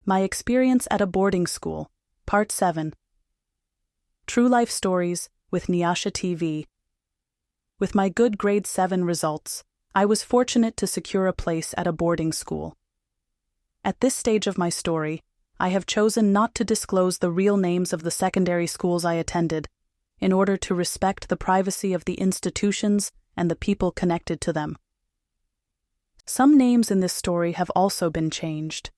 My Experience at a Boarding School, Part 7. True Life Stories with Nyasha TV. With my good grade 7 results, I was fortunate to secure a place at a boarding school. At this stage of my story, I have chosen not to disclose the real names of the secondary schools I attended, in order to respect the privacy of the institutions and the people connected to them. Some names in this story have also been changed.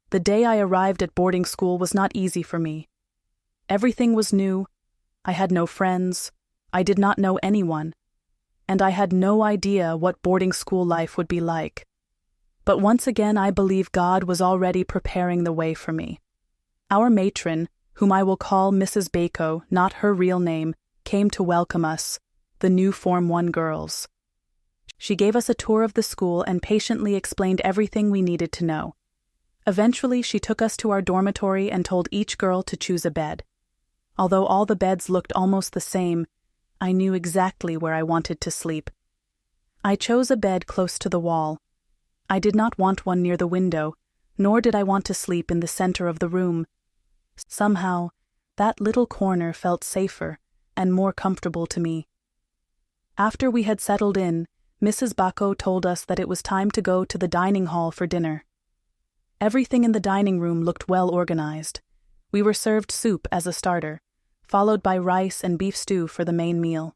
The day I arrived at boarding school was not easy for me. Everything was new, I had no friends, I did not know anyone, and I had no idea what boarding school life would be like. But once again I believe God was already preparing the way for me. Our matron, whom I will call Mrs Bako, not her real name, came to welcome us, the new Form 1 girls. She gave us a tour of the school and patiently explained everything we needed to know. Eventually, she took us to our dormitory and told each girl to choose a bed. Although all the beds looked almost the same, I knew exactly where I wanted to sleep. I chose a bed close to the wall. I did not want one near the window, nor did I want to sleep in the center of the room. Somehow, that little corner felt safer and more comfortable to me. After we had settled in, Mrs Bako told us that it was time to go to the dining hall for dinner. Everything in the dining room looked well organized. We were served soup as a starter, followed by rice and beef stew for the main meal.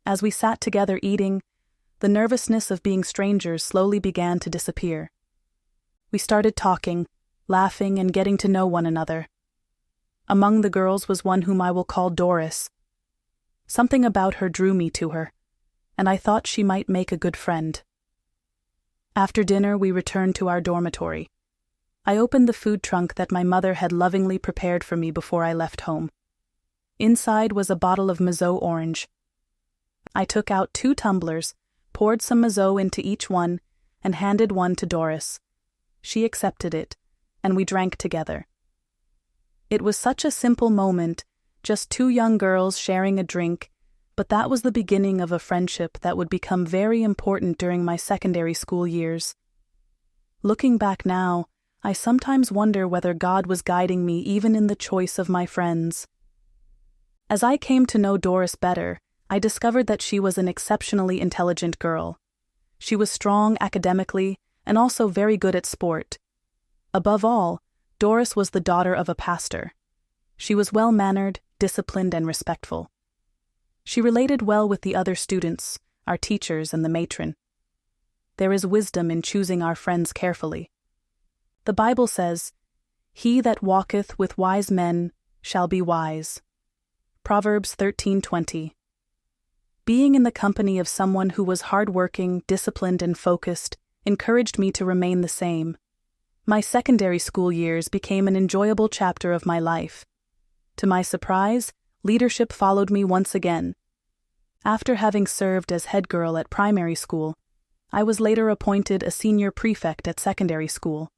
As we sat together eating, the nervousness of being strangers slowly began to disappear. We started talking, laughing, and getting to know one another. Among the girls was one whom I will call Doris. Something about her drew me to her, and I thought she might make a good friend. After dinner, we returned to our dormitory. I opened the food trunk that my mother had lovingly prepared for me before I left home. Inside was a bottle of Mazoe Orange. I took out 2 tumblers, poured some Mazoe into each one, and handed one to Doris. She accepted it, and we drank together. It was such a simple moment, just 2 young girls sharing a drink, but that was the beginning of a friendship that would become very important during my secondary school years. Looking back now, I sometimes wonder whether God was guiding me even in the choice of my friends. As I came to know Doris better, I discovered that she was an exceptionally intelligent girl. She was strong academically and also very good at sport. Above all, Doris was the daughter of a pastor. She was well-mannered, disciplined, and respectful. She related well with the other students, our teachers, and the matron. There is wisdom in choosing our friends carefully. The Bible says, "He that walketh with wise men shall be wise." Proverbs 13:20. Being in the company of someone who was hard-working, disciplined, and focused encouraged me to remain the same. My secondary school years became an enjoyable chapter of my life. To my surprise, leadership followed me once again. After having served as head girl at primary school, I was later appointed a senior prefect at secondary school.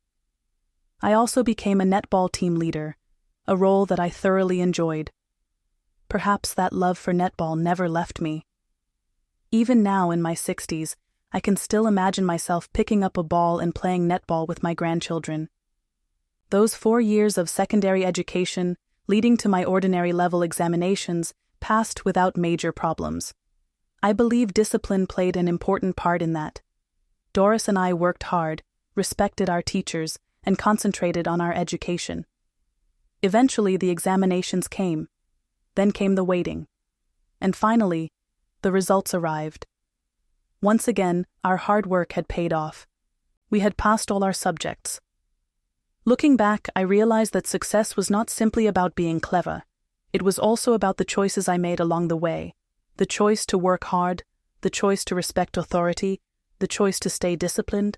I also became a netball team leader, a role that I thoroughly enjoyed. Perhaps that love for netball never left me. Even now in my 60s, I can still imagine myself picking up a ball and playing netball with my grandchildren. Those 4 years of secondary education, leading to my ordinary level examinations, passed without major problems. I believe discipline played an important part in that. Doris and I worked hard, respected our teachers, and concentrated on our education. Eventually, the examinations came. Then came the waiting. And finally, the results arrived. Once again, our hard work had paid off. We had passed all our subjects. Looking back, I realized that success was not simply about being clever. It was also about the choices I made along the way, the choice to work hard, the choice to respect authority, the choice to stay disciplined,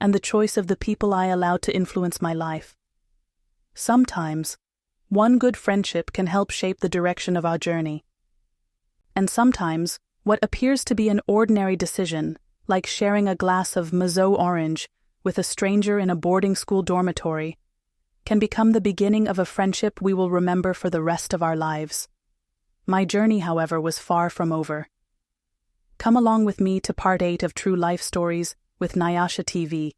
and the choice of the people I allowed to influence my life. Sometimes, one good friendship can help shape the direction of our journey. And sometimes, what appears to be an ordinary decision, like sharing a glass of Mazoe Orange with a stranger in a boarding school dormitory, can become the beginning of a friendship we will remember for the rest of our lives. My journey, however, was far from over. Come along with me to Part 8 of True Life Stories with Nyasha TV.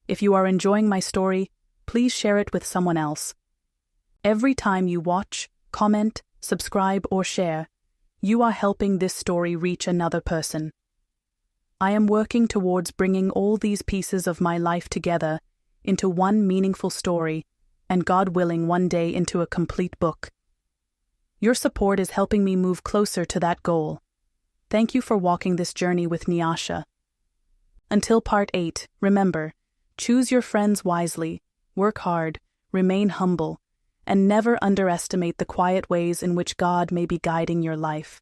If you are enjoying my story, please share it with someone else. Every time you watch, comment, subscribe, or share, you are helping this story reach another person. I am working towards bringing all these pieces of my life together into one meaningful story, and God willing, one day into a complete book. Your support is helping me move closer to that goal. Thank you for walking this journey with Nyasha. Until part 8, remember, choose your friends wisely, work hard, remain humble, and never underestimate the quiet ways in which God may be guiding your life.